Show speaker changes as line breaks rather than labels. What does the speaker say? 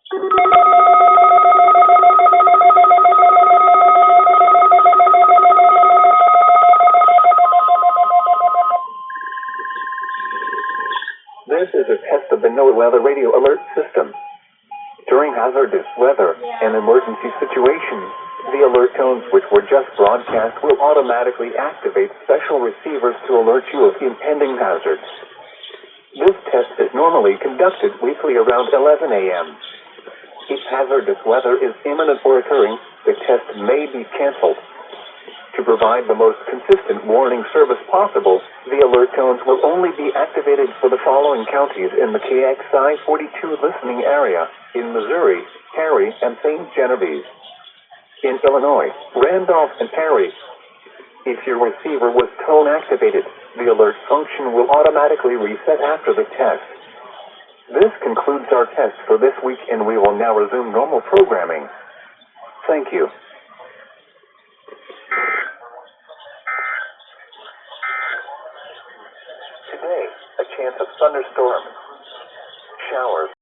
This is a test of the NOAA Weather Radio Alert System. During hazardous weather and emergency situations, the alert tones which were just broadcast will automatically activate special receivers to alert you of impending hazards. This test is normally conducted weekly around 11 a.m. If hazardous weather is imminent or occurring, the test may be canceled. To provide the most consistent warning service possible, the alert tones will only be activated for the following counties in the KXI42 listening area: in Missouri, Perry, and St. Genevieve. In Illinois, Randolph and Perry. If your receiver was tone activated, the alert function will automatically reset after the test. This concludes our test for this week, and we will now resume normal programming. Thank you. Today, a chance of thunderstorms, showers,